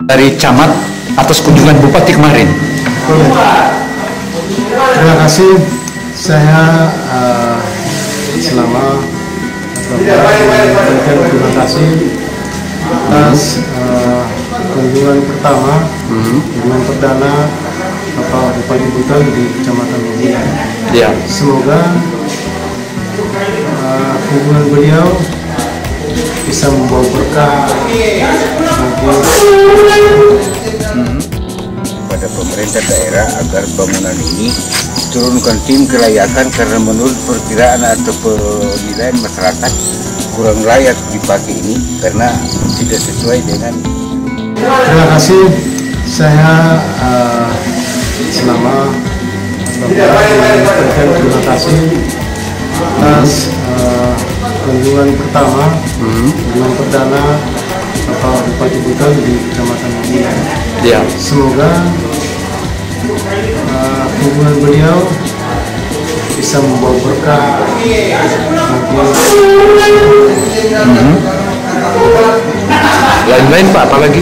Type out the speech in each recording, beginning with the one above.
dari camat atas kunjungan Bupati kemarin. Terima kasih. Saya selama terima kasih atas kunjungan pertama, kunjungan perdana Bapak Bupati Buton di Kecamatan Wabula. Ya. Semoga kunjungan beliau bisa membawa berkah pada pemerintah daerah agar bangunan ini turunkan tim kelayakan, karena menurut perkiraan atau penilaian masyarakat kurang layak dipakai ini karena tidak sesuai dengan. Terima kasih. Saya selama terima kasih atas kunjungan pertama, kunjungan perdana Bapak Bupati Buton di Kecamatan Wabula. Ya. Semoga kunjungan beliau bisa membawa berkah Lain-lain Pak, apa lagi?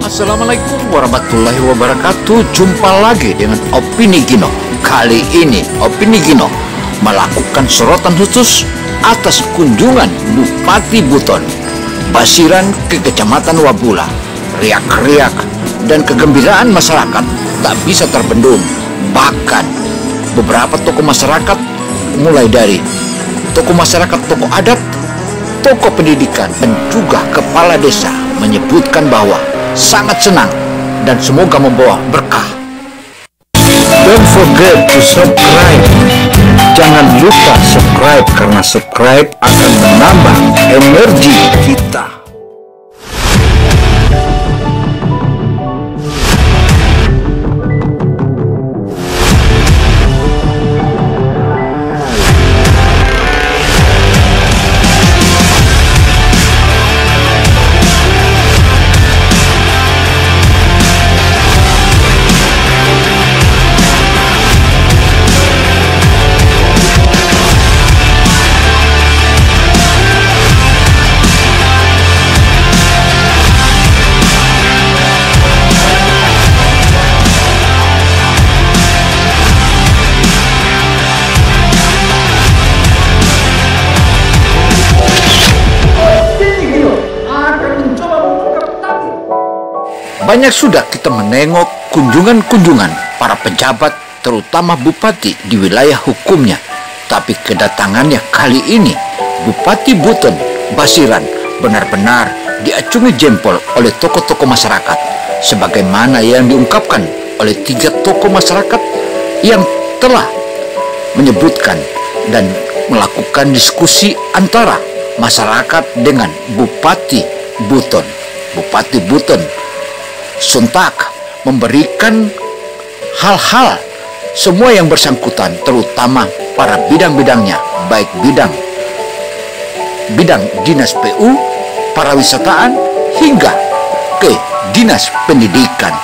Assalamualaikum warahmatullahi wabarakatuh. Jumpa lagi dengan Opini Gino. Kali ini Opini Gino melakukan sorotan khusus atas kunjungan Bupati Buton Basiran ke Kecamatan Wabula. Riak-riak dan kegembiraan masyarakat tak bisa terbendung. Bahkan beberapa tokoh masyarakat, mulai dari tokoh masyarakat, tokoh adat, tokoh pendidikan, dan juga kepala desa menyebutkan bahwa sangat senang dan semoga membawa berkah. Don't forget to subscribe. Jangan lupa subscribe, karena subscribe akan menambah energi kita. Banyak sudah kita menengok kunjungan-kunjungan para pejabat, terutama bupati di wilayah hukumnya. Tapi kedatangannya kali ini, Bupati Buton Basiran benar-benar diacungi jempol oleh tokoh-tokoh masyarakat. Sebagaimana yang diungkapkan oleh 3 tokoh masyarakat yang telah menyebutkan dan melakukan diskusi antara masyarakat dengan Bupati Buton. Bupati Buton sontak memberikan hal-hal semua yang bersangkutan, terutama para bidang-bidangnya, baik bidang dinas PU, pariwisataan, hingga ke dinas pendidikan.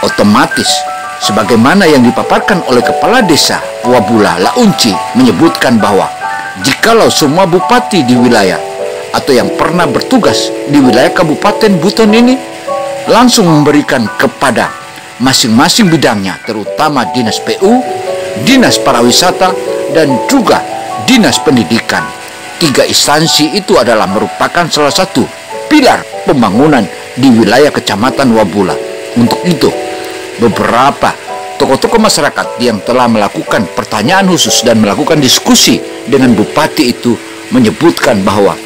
Otomatis sebagaimana yang dipaparkan oleh Kepala Desa Wabula Launci menyebutkan bahwa jikalau semua bupati di wilayah atau yang pernah bertugas di wilayah Kabupaten Buton ini langsung memberikan kepada masing-masing bidangnya, terutama dinas PU, dinas pariwisata, dan juga dinas pendidikan. 3 instansi itu adalah merupakan salah satu pilar pembangunan di wilayah Kecamatan Wabula. Untuk itu, beberapa tokoh-tokoh masyarakat yang telah melakukan pertanyaan khusus dan melakukan diskusi dengan bupati itu menyebutkan bahwa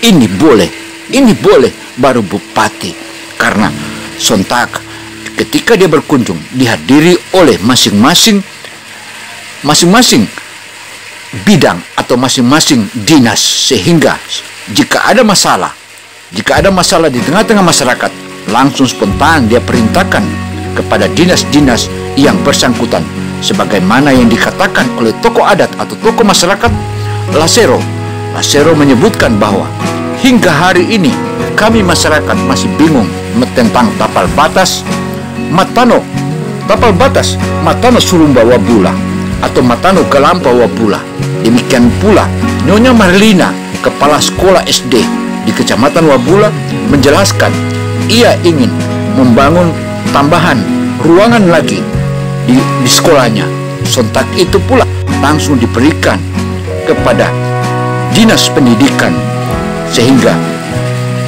ini boleh baru bupati. Karena sontak ketika dia berkunjung dihadiri oleh masing-masing bidang atau masing-masing dinas, sehingga jika ada masalah di tengah-tengah masyarakat, langsung spontan dia perintahkan kepada dinas-dinas yang bersangkutan. Sebagaimana yang dikatakan oleh tokoh adat atau tokoh masyarakat Lasero menyebutkan bahwa hingga hari ini kami masyarakat masih bingung tentang tapal batas Matano Surumba Wabula atau Matano Galampa Wabula. Demikian pula Nyonya Marlina, kepala sekolah SD di Kecamatan Wabula, menjelaskan ia ingin membangun tambahan ruangan lagi di sekolahnya. Sontak itu pula langsung diberikan kepada dinas pendidikan, sehingga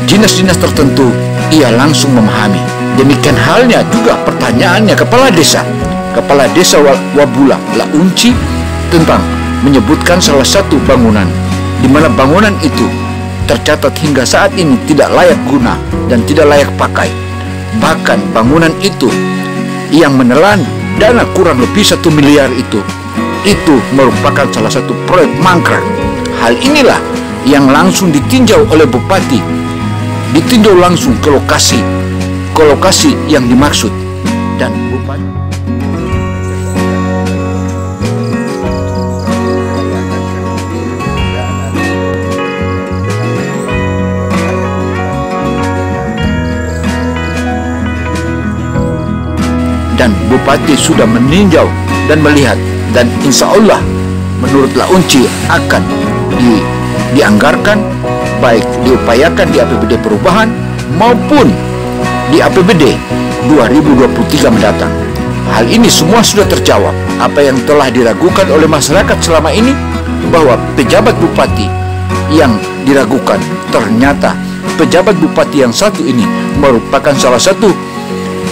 dinas-dinas tertentu ia langsung memahami. Demikian halnya juga pertanyaannya Kepala Desa Wabula Launci tentang menyebutkan salah satu bangunan di mana bangunan itu tercatat hingga saat ini tidak layak guna dan tidak layak pakai. Bahkan bangunan itu yang menelan dana kurang lebih 1 miliar itu merupakan salah satu proyek mangkrak. Hal inilah yang langsung ditinjau oleh Bupati, ditinjau langsung ke lokasi yang dimaksud, dan Bupati sudah meninjau dan melihat, dan insya Allah menurut Launci akan dianggarkan, baik diupayakan di APBD perubahan maupun di APBD 2023 mendatang. Hal ini semua sudah terjawab. Apa yang telah diragukan oleh masyarakat selama ini, bahwa pejabat bupati yang diragukan, ternyata pejabat bupati yang satu ini merupakan salah satu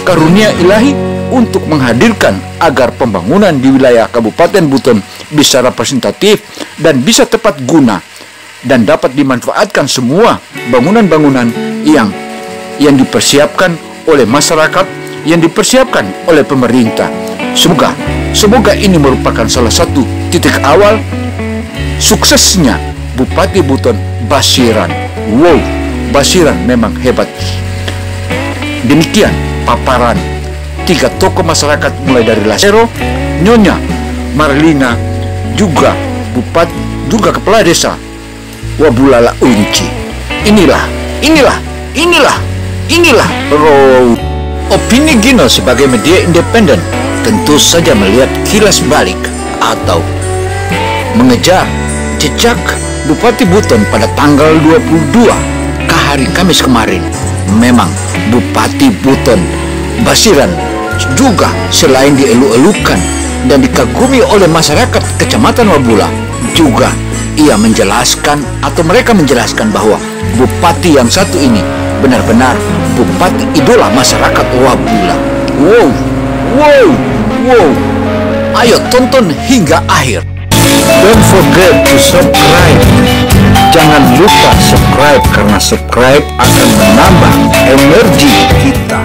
karunia ilahi untuk menghadirkan agar pembangunan di wilayah Kabupaten Buton bisa representatif dan bisa tepat guna dan dapat dimanfaatkan semua bangunan-bangunan yang dipersiapkan oleh masyarakat, yang dipersiapkan oleh pemerintah. Semoga ini merupakan salah satu titik awal suksesnya Bupati Buton Basiran. Wow, Basiran memang hebat. Demikian paparan 3 tokoh masyarakat, mulai dari Lasero, Nyonya Marlina, juga Kepala Desa Wabula Launci. Inilah opini Gino sebagai media independen, tentu saja melihat kilas balik atau mengejar jejak Bupati Buton pada tanggal 22 hari Kamis kemarin. Memang Bupati Buton Basiran juga selain dielu-elukan dan dikagumi oleh masyarakat Kecamatan Wabula, juga ia menjelaskan atau mereka menjelaskan bahwa bupati yang satu ini benar-benar bupati idola masyarakat Wabula. Wow. Ayo tonton hingga akhir. Don't forget to subscribe. Jangan lupa subscribe, karena subscribe akan menambah energi kita.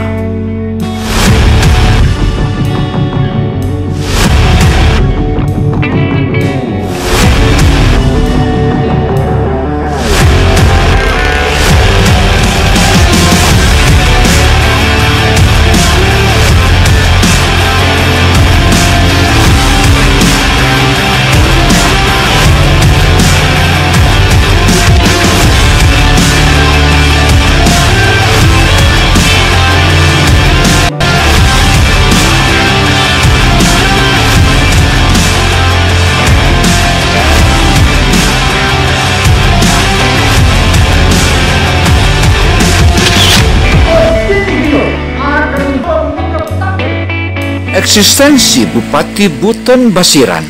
Eksistensi Bupati Buton Basiran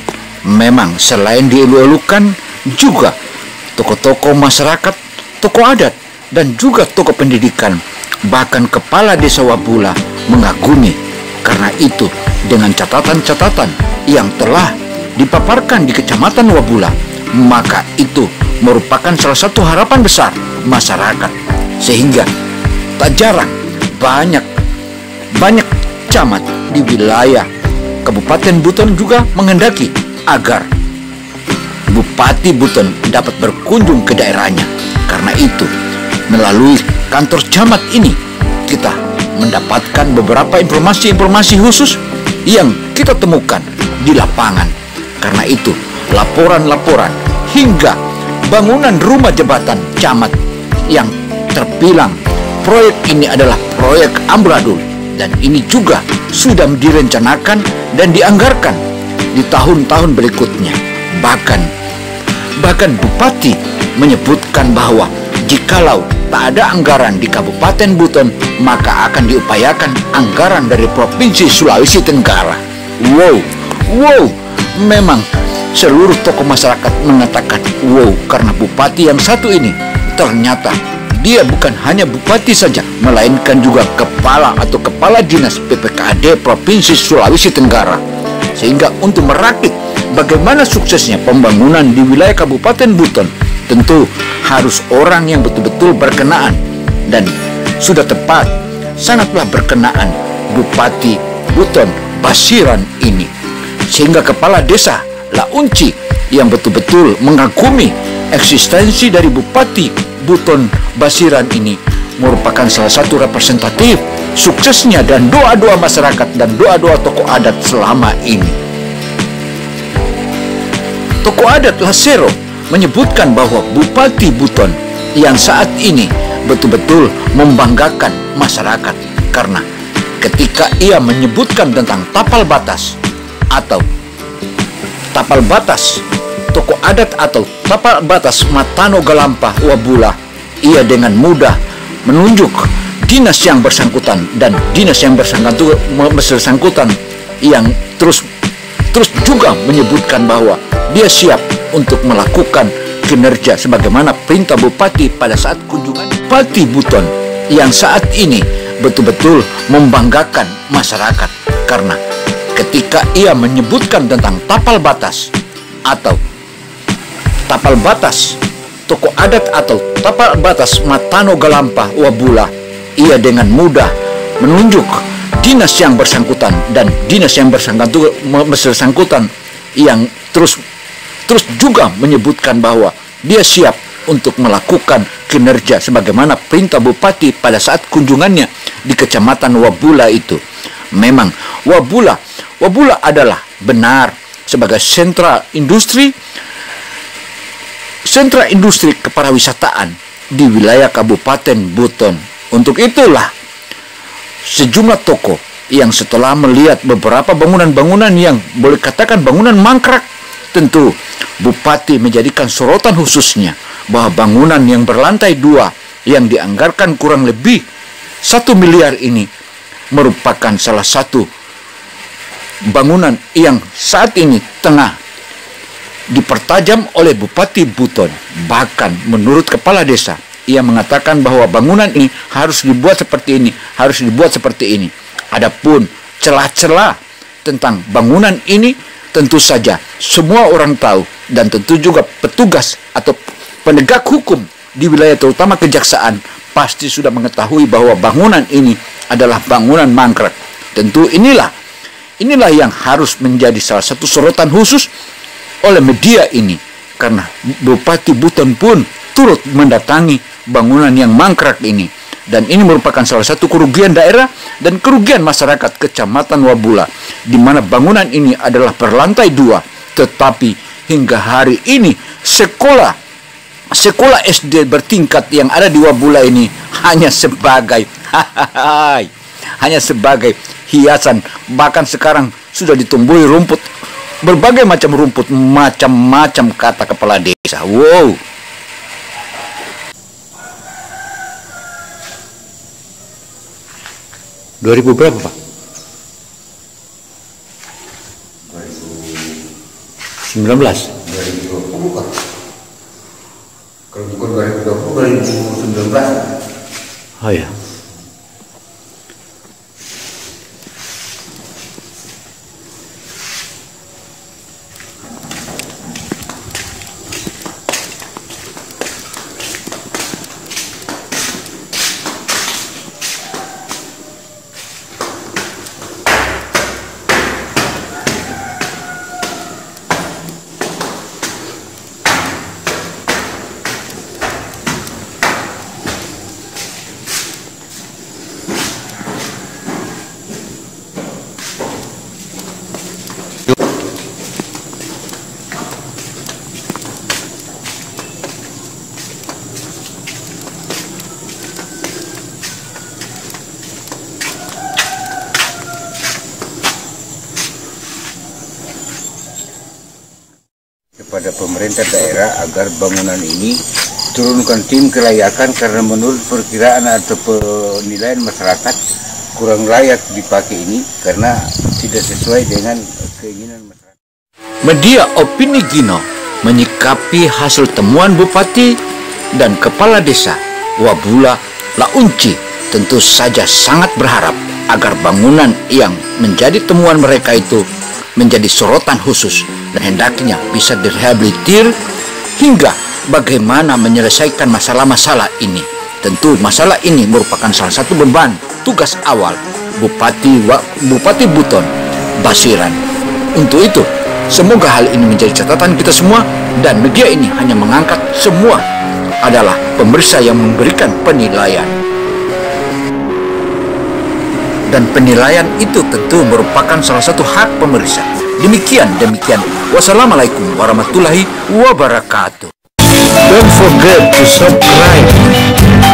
memang selain dielu-elukan, juga tokoh-tokoh masyarakat, tokoh adat, dan juga tokoh pendidikan, bahkan Kepala Desa Wabula mengagumi. Karena itu, dengan catatan-catatan yang telah dipaparkan di Kecamatan Wabula, maka itu merupakan salah satu harapan besar masyarakat, sehingga tak jarang banyak camat di wilayah Kabupaten Buton juga menghendaki agar Bupati Buton dapat berkunjung ke daerahnya. Karena itu, melalui kantor camat ini, kita mendapatkan beberapa informasi-informasi khusus yang kita temukan di lapangan. Karena itu, laporan-laporan hingga bangunan rumah jabatan camat yang terbilang proyek ini adalah proyek amburadul, dan ini juga sudah direncanakan dan dianggarkan di tahun-tahun berikutnya. Bahkan Bupati menyebutkan bahwa jikalau tak ada anggaran di Kabupaten Buton, maka akan diupayakan anggaran dari Provinsi Sulawesi Tenggara. Wow, memang seluruh tokoh masyarakat mengatakan wow, karena bupati yang satu ini ternyata dia bukan hanya bupati saja, melainkan juga kepala dinas PPKAD Provinsi Sulawesi Tenggara. Sehingga untuk merakit bagaimana suksesnya pembangunan di wilayah Kabupaten Buton, tentu harus orang yang betul-betul berkenaan, dan sudah tepat, sangatlah berkenaan Bupati Buton Basiran ini. Sehingga kepala desa Launci yang betul-betul mengagumi eksistensi dari Bupati Buton Basiran ini merupakan salah satu representatif suksesnya dan doa-doa masyarakat dan doa-doa tokoh adat selama ini. Tokoh adat Lasero menyebutkan bahwa Bupati Buton yang saat ini betul-betul membanggakan masyarakat, karena ketika ia menyebutkan tentang tapal batas tokoh adat atau tapal batas Matano Galampah Wabula, ia dengan mudah menunjuk dinas yang bersangkutan dan dinas yang bersangkutan yang terus juga menyebutkan bahwa dia siap untuk melakukan kinerja sebagaimana perintah bupati pada saat kunjungan. Bupati Buton yang saat ini betul-betul membanggakan masyarakat, karena ketika ia menyebutkan tentang tapal batas tokoh adat atau tapal batas Matano Galampah Wabula, ia dengan mudah menunjuk dinas yang bersangkutan dan dinas yang bersangkutan yang terus juga menyebutkan bahwa dia siap untuk melakukan kinerja sebagaimana perintah bupati pada saat kunjungannya di Kecamatan Wabula itu. Memang Wabula adalah benar sebagai sentra industri kepariwisataan di wilayah Kabupaten Buton. Untuk itulah sejumlah tokoh yang setelah melihat beberapa bangunan-bangunan yang boleh katakan bangunan mangkrak, tentu bupati menjadikan sorotan khususnya bahwa bangunan yang berlantai 2 yang dianggarkan kurang lebih 1 miliar ini merupakan salah satu bangunan yang saat ini tengah dipertajam oleh Bupati Buton. Bahkan menurut kepala desa, ia mengatakan bahwa bangunan ini harus dibuat seperti ini, harus dibuat seperti ini. Adapun celah-celah tentang bangunan ini tentu saja semua orang tahu, dan tentu juga petugas atau penegak hukum di wilayah terutama kejaksaan pasti sudah mengetahui bahwa bangunan ini adalah bangunan mangkrak. Tentu inilah yang harus menjadi salah satu sorotan khusus oleh media ini, karena Bupati Buton pun turut mendatangi bangunan yang mangkrak ini, dan ini merupakan salah satu kerugian daerah dan kerugian masyarakat Kecamatan Wabula, di mana bangunan ini adalah berlantai 2, tetapi hingga hari ini sekolah SD bertingkat yang ada di Wabula ini hanya sebagai hiasan. Bahkan sekarang sudah ditumbuhi rumput, berbagai macam rumput, macam-macam, kata kepala desa. Wow. ...2000 berapa, Pak? 19? 2020 Pak. Kalau bukan 2020, 2019. Oh ya. Kepada pemerintah daerah agar bangunan ini turunkan tim kelayakan karena menurut perkiraan atau penilaian masyarakat kurang layak dipakai ini karena tidak sesuai dengan keinginan masyarakat. Media Opini Gino menyikapi hasil temuan Bupati dan Kepala Desa Wabula Launci tentu saja sangat berharap agar bangunan yang menjadi temuan mereka itu menjadi sorotan khusus dan hendaknya bisa direhabilitir hingga bagaimana menyelesaikan masalah-masalah ini. Tentu masalah ini merupakan salah satu beban tugas awal Bupati Buton Basiran. Untuk itu, semoga hal ini menjadi catatan kita semua dan media ini hanya mengangkat semua adalah pemeriksa yang memberikan penilaian. Dan penilaian itu tentu merupakan salah satu hak pemeriksa. Demikian. Wassalamualaikum warahmatullahi wabarakatuh. Don't forget to subscribe.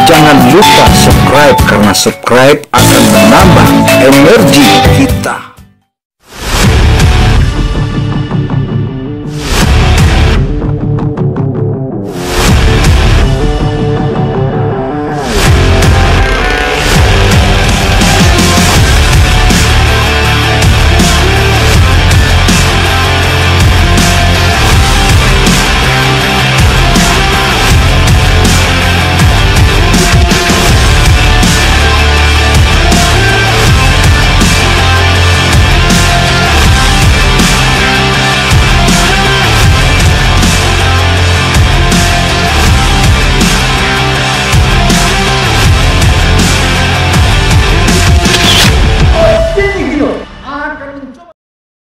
Jangan lupa subscribe karena subscribe akan menambah energi kita.